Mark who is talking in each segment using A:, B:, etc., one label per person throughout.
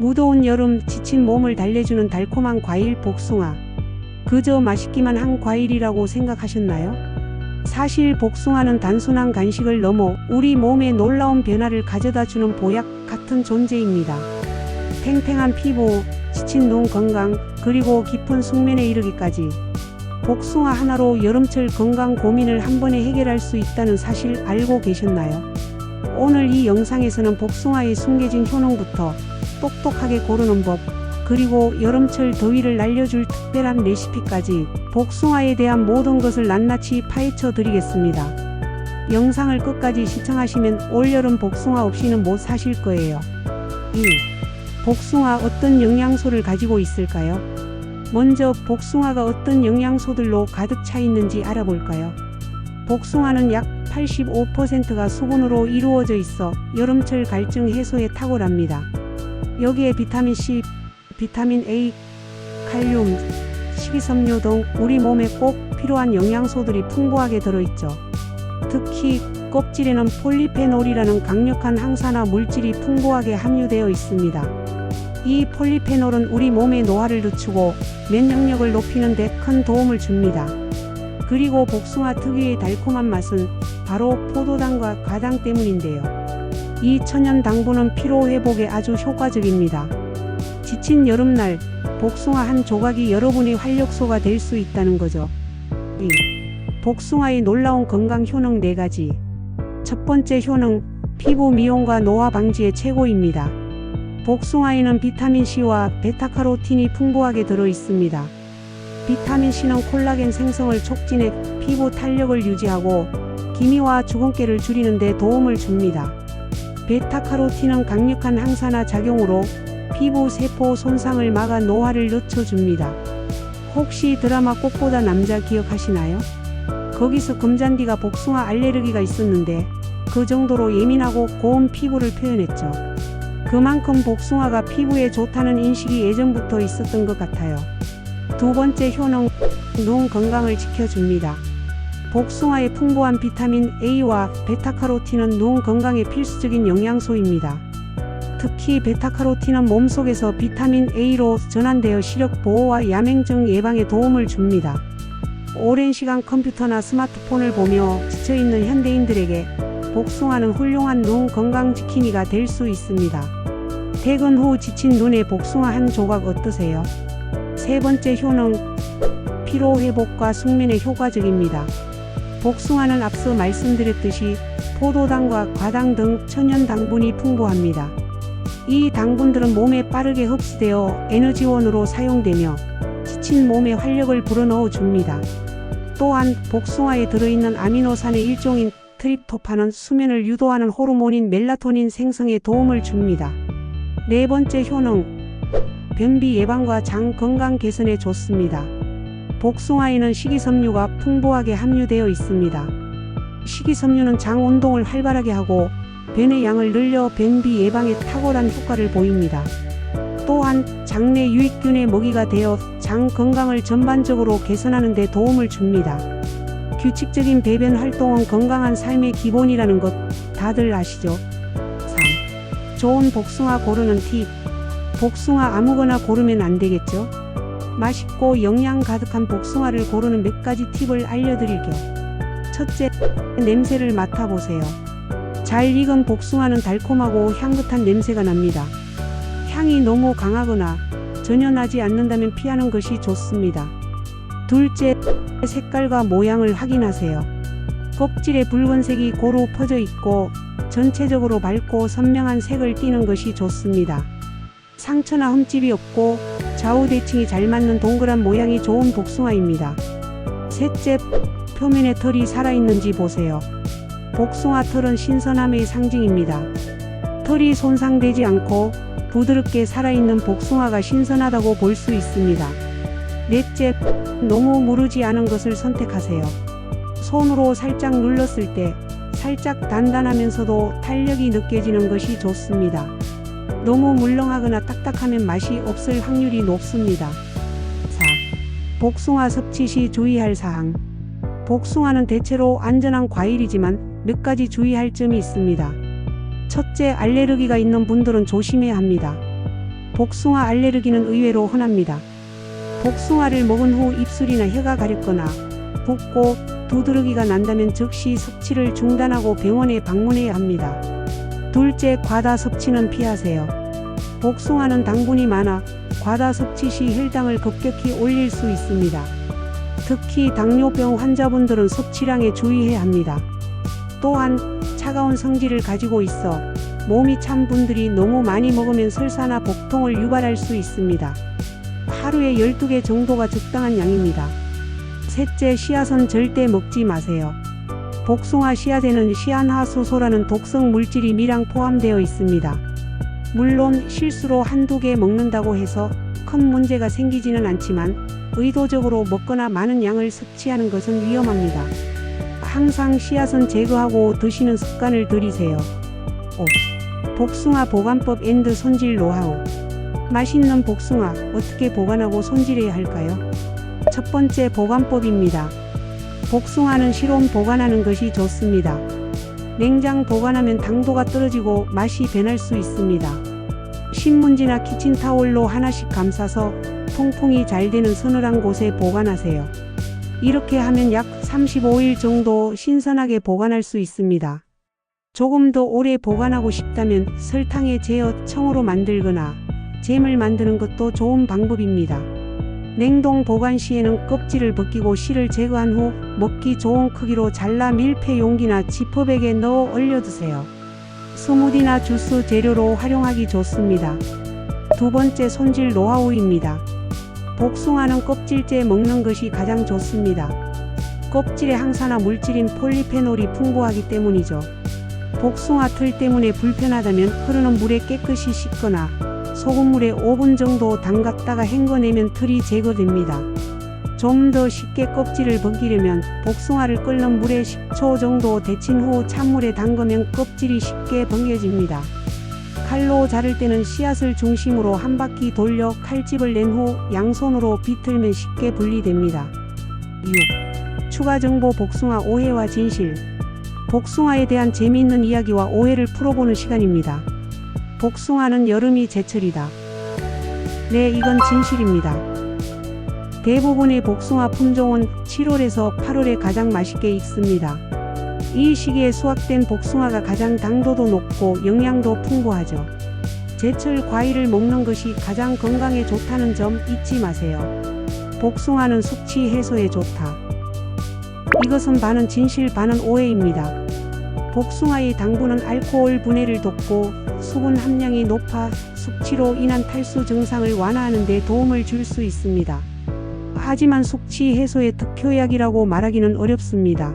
A: 무더운 여름 지친 몸을 달래주는 달콤한 과일 복숭아. 그저 맛있기만 한 과일이라고 생각하셨나요? 사실 복숭아는 단순한 간식을 넘어 우리 몸에 놀라운 변화를 가져다주는 보약 같은 존재입니다. 탱탱한 피부, 지친 눈 건강, 그리고 깊은 숙면에 이르기까지 복숭아 하나로 여름철 건강 고민을 한 번에 해결할 수 있다는 사실 알고 계셨나요? 오늘 이 영상에서는 복숭아의 숨겨진 효능부터 똑똑하게 고르는 법, 그리고 여름철 더위를 날려줄 특별한 레시피까지 복숭아에 대한 모든 것을 낱낱이 파헤쳐 드리겠습니다. 영상을 끝까지 시청하시면 올여름 복숭아 없이는 못 사실 거예요. 1. 복숭아 어떤 영양소를 가지고 있을까요? 먼저 복숭아가 어떤 영양소들로 가득 차 있는지 알아볼까요? 복숭아는 약 85%가 수분으로 이루어져 있어 여름철 갈증 해소에 탁월합니다. 여기에 비타민 C, 비타민 A, 칼륨, 식이섬유 등 우리 몸에 꼭 필요한 영양소들이 풍부하게 들어있죠. 특히 껍질에는 폴리페놀이라는 강력한 항산화 물질이 풍부하게 함유되어 있습니다. 이 폴리페놀은 우리 몸의 노화를 늦추고 면역력을 높이는 데 큰 도움을 줍니다. 그리고 복숭아 특유의 달콤한 맛은 바로 포도당과 과당 때문인데요. 이 천연 당분은 피로 회복에 아주 효과적입니다. 지친 여름날 복숭아 한 조각이 여러분의 활력소가 될 수 있다는 거죠. 2. 복숭아의 놀라운 건강 효능 4가지. 첫 번째 효능, 피부 미용과 노화 방지에 최고입니다. 복숭아에는 비타민C와 베타카로틴이 풍부하게 들어있습니다. 비타민C는 콜라겐 생성을 촉진해 피부 탄력을 유지하고 기미와 주근깨를 줄이는 데 도움을 줍니다. 베타카로틴은 강력한 항산화 작용으로 피부 세포 손상을 막아 노화를 늦춰줍니다. 혹시 드라마 꽃보다 남자 기억하시나요? 거기서 금잔디가 복숭아 알레르기가 있었는데 그 정도로 예민하고 고운 피부를 표현했죠. 그만큼 복숭아가 피부에 좋다는 인식이 예전부터 있었던 것 같아요. 두 번째 효능, 눈 건강을 지켜줍니다. 복숭아의 풍부한 비타민 A와 베타카로틴은 눈 건강에 필수적인 영양소입니다. 특히 베타카로틴은 몸속에서 비타민 A로 전환되어 시력 보호와 야맹증 예방에 도움을 줍니다. 오랜 시간 컴퓨터나 스마트폰을 보며 지쳐있는 현대인들에게 복숭아는 훌륭한 눈 건강 지킴이가 될 수 있습니다. 퇴근 후 지친 눈에 복숭아 한 조각 어떠세요? 세 번째 효능, 피로 회복과 숙면에 효과적입니다. 복숭아는 앞서 말씀드렸듯이 포도당과 과당 등 천연 당분이 풍부합니다. 이 당분들은 몸에 빠르게 흡수되어 에너지원으로 사용되며 지친 몸에 활력을 불어넣어 줍니다. 또한 복숭아에 들어있는 아미노산의 일종인 트립토판은 수면을 유도하는 호르몬인 멜라토닌 생성에 도움을 줍니다. 네 번째 효능, 변비 예방과 장 건강 개선에 좋습니다. 복숭아에는 식이섬유가 풍부하게 함유되어 있습니다. 식이섬유는 장 운동을 활발하게 하고 변의 양을 늘려 변비 예방에 탁월한 효과를 보입니다. 또한 장내 유익균의 먹이가 되어 장 건강을 전반적으로 개선하는 데 도움을 줍니다. 규칙적인 배변 활동은 건강한 삶의 기본이라는 것 다들 아시죠? 3. 좋은 복숭아 고르는 팁. 복숭아 아무거나 고르면 안 되겠죠? 맛있고 영양 가득한 복숭아를 고르는 몇 가지 팁을 알려드릴게요. 첫째, 냄새를 맡아보세요. 잘 익은 복숭아는 달콤하고 향긋한 냄새가 납니다. 향이 너무 강하거나 전혀 나지 않는다면 피하는 것이 좋습니다. 둘째, 색깔과 모양을 확인하세요. 껍질에 붉은색이 고루 퍼져 있고 전체적으로 밝고 선명한 색을 띠는 것이 좋습니다. 상처나 흠집이 없고 좌우대칭이 잘 맞는 동그란 모양이 좋은 복숭아입니다. 셋째, 표면에 털이 살아있는지 보세요. 복숭아 털은 신선함의 상징입니다. 털이 손상되지 않고 부드럽게 살아있는 복숭아가 신선하다고 볼 수 있습니다. 넷째, 너무 무르지 않은 것을 선택하세요. 손으로 살짝 눌렀을 때 살짝 단단하면서도 탄력이 느껴지는 것이 좋습니다. 너무 물렁하거나 딱딱하면 맛이 없을 확률이 높습니다. 4. 복숭아 섭취 시 주의할 사항. 복숭아는 대체로 안전한 과일이지만 몇 가지 주의할 점이 있습니다. 첫째, 알레르기가 있는 분들은 조심해야 합니다. 복숭아 알레르기는 의외로 흔합니다. 복숭아를 먹은 후 입술이나 혀가 가렵거나 붓고 두드러기가 난다면 즉시 섭취를 중단하고 병원에 방문해야 합니다. 둘째, 과다 섭취는 피하세요. 복숭아는 당분이 많아 과다 섭취 시 혈당을 급격히 올릴 수 있습니다. 특히 당뇨병 환자분들은 섭취량에 주의해야 합니다. 또한 차가운 성질을 가지고 있어 몸이 찬 분들이 너무 많이 먹으면 설사나 복통을 유발할 수 있습니다. 하루에 12개 정도가 적당한 양입니다. 셋째, 씨앗은 절대 먹지 마세요. 복숭아 씨앗에는 시안화수소라는 독성 물질이 미량 포함되어 있습니다. 물론 실수로 한두 개 먹는다고 해서 큰 문제가 생기지는 않지만 의도적으로 먹거나 많은 양을 섭취하는 것은 위험합니다. 항상 씨앗은 제거하고 드시는 습관을 들이세요. 5. 복숭아 보관법 앤드 손질 노하우. 맛있는 복숭아 어떻게 보관하고 손질해야 할까요? 첫 번째, 보관법입니다. 복숭아는 실온 보관하는 것이 좋습니다. 냉장 보관하면 당도가 떨어지고 맛이 변할 수 있습니다. 신문지나 키친타올로 하나씩 감싸서 통풍이 잘 되는 서늘한 곳에 보관하세요. 이렇게 하면 약 35일 정도 신선하게 보관할 수 있습니다. 조금 더 오래 보관하고 싶다면 설탕에 재어 청으로 만들거나 잼을 만드는 것도 좋은 방법입니다. 냉동 보관 시에는 껍질을 벗기고 씨를 제거한 후 먹기 좋은 크기로 잘라 밀폐 용기나 지퍼백에 넣어 얼려두세요. 스무디나 주스 재료로 활용하기 좋습니다. 두 번째, 손질 노하우입니다. 복숭아는 껍질째 먹는 것이 가장 좋습니다. 껍질에 항산화 물질인 폴리페놀이 풍부하기 때문이죠. 복숭아 털 때문에 불편하다면 흐르는 물에 깨끗이 씻거나 소금물에 5분 정도 담갔다가 헹궈내면 털이 제거됩니다. 좀 더 쉽게 껍질을 벗기려면 복숭아를 끓는 물에 10초 정도 데친 후 찬물에 담그면 껍질이 쉽게 벗겨집니다. 칼로 자를 때는 씨앗을 중심으로 한 바퀴 돌려 칼집을 낸 후 양손으로 비틀면 쉽게 분리됩니다. 6. 추가 정보 복숭아 오해와 진실. 복숭아에 대한 재미있는 이야기와 오해를 풀어보는 시간입니다. 복숭아는 여름이 제철이다. 네, 이건 진실입니다. 대부분의 복숭아 품종은 7월에서 8월에 가장 맛있게 익습니다. 이 시기에 수확된 복숭아가 가장 당도도 높고 영양도 풍부하죠. 제철 과일을 먹는 것이 가장 건강에 좋다는 점 잊지 마세요. 복숭아는 숙취 해소에 좋다. 이것은 반은 진실 반은 오해입니다. 복숭아의 당분은 알코올 분해를 돕고 수분 함량이 높아 숙취로 인한 탈수 증상을 완화하는 데 도움을 줄 수 있습니다. 하지만 숙취 해소의 특효약이라고 말하기는 어렵습니다.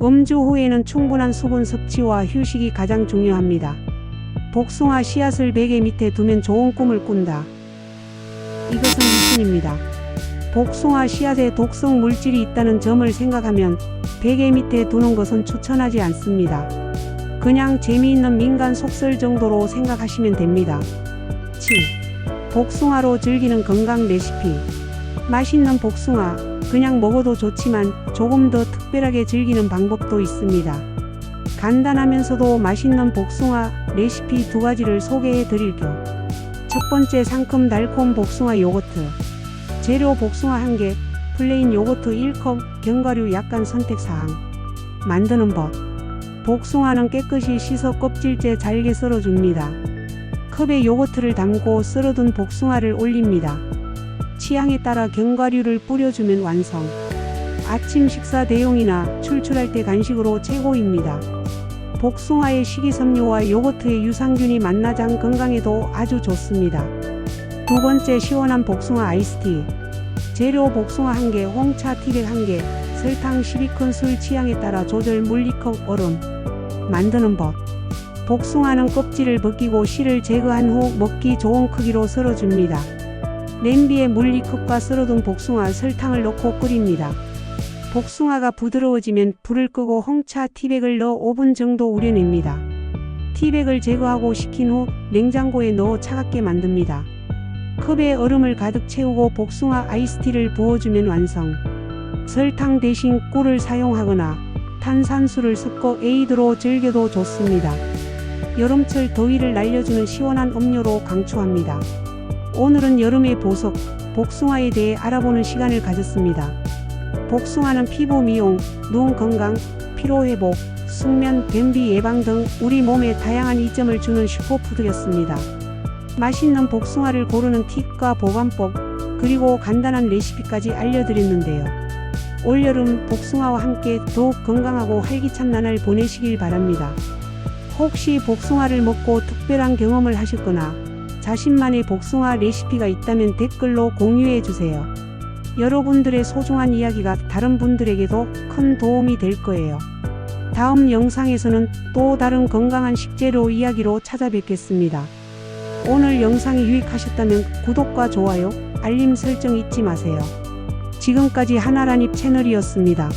A: 음주 후에는 충분한 수분 섭취와 휴식이 가장 중요합니다. 복숭아 씨앗을 베개 밑에 두면 좋은 꿈을 꾼다. 이것은 미신입니다. 복숭아 씨앗에 독성 물질이 있다는 점을 생각하면 베개 밑에 두는 것은 추천하지 않습니다. 그냥 재미있는 민간 속설 정도로 생각하시면 됩니다. 7. 복숭아로 즐기는 건강 레시피. 맛있는 복숭아, 그냥 먹어도 좋지만 조금 더 특별하게 즐기는 방법도 있습니다. 간단하면서도 맛있는 복숭아 레시피 2가지를 소개해 드릴게요. 첫 번째, 상큼 달콤 복숭아 요거트. 재료 복숭아 1개, 플레인 요거트 1컵, 견과류 약간 선택사항. 만드는 법. 복숭아는 깨끗이 씻어 껍질째 잘게 썰어줍니다. 컵에 요거트를 담고 썰어둔 복숭아를 올립니다. 취향에 따라 견과류를 뿌려주면 완성. 아침 식사 대용이나 출출할 때 간식으로 최고입니다. 복숭아의 식이섬유와 요거트의 유산균이 만나 장 건강에도 아주 좋습니다. 두 번째, 시원한 복숭아 아이스티. 재료 복숭아 1개, 홍차 티백 1개, 설탕 12큰술 취향에 따라 조절 물리컵 얼음. 만드는 법. 복숭아는 껍질을 벗기고 씨를 제거한 후 먹기 좋은 크기로 썰어줍니다. 냄비에 물리컵과 썰어둔 복숭아, 설탕을 넣고 끓입니다. 복숭아가 부드러워지면 불을 끄고 홍차 티백을 넣어 5분 정도 우려냅니다. 티백을 제거하고 식힌 후 냉장고에 넣어 차갑게 만듭니다. 컵에 얼음을 가득 채우고 복숭아 아이스티를 부어주면 완성. 설탕 대신 꿀을 사용하거나 탄산수를 섞어 에이드로 즐겨도 좋습니다. 여름철 더위를 날려주는 시원한 음료로 강추합니다. 오늘은 여름의 보석, 복숭아에 대해 알아보는 시간을 가졌습니다. 복숭아는 피부 미용, 눈 건강, 피로 회복, 숙면, 변비 예방 등 우리 몸에 다양한 이점을 주는 슈퍼푸드였습니다. 맛있는 복숭아를 고르는 팁과 보관법, 그리고 간단한 레시피까지 알려드렸는데요. 올여름 복숭아와 함께 더욱 건강하고 활기찬 나날 보내시길 바랍니다. 혹시 복숭아를 먹고 특별한 경험을 하셨거나 자신만의 복숭아 레시피가 있다면 댓글로 공유해주세요. 여러분들의 소중한 이야기가 다른 분들에게도 큰 도움이 될 거예요. 다음 영상에서는 또 다른 건강한 식재료 이야기로 찾아뵙겠습니다. 오늘 영상이 유익하셨다면 구독과 좋아요, 알림 설정 잊지 마세요. 지금까지 하나라님 채널이었습니다.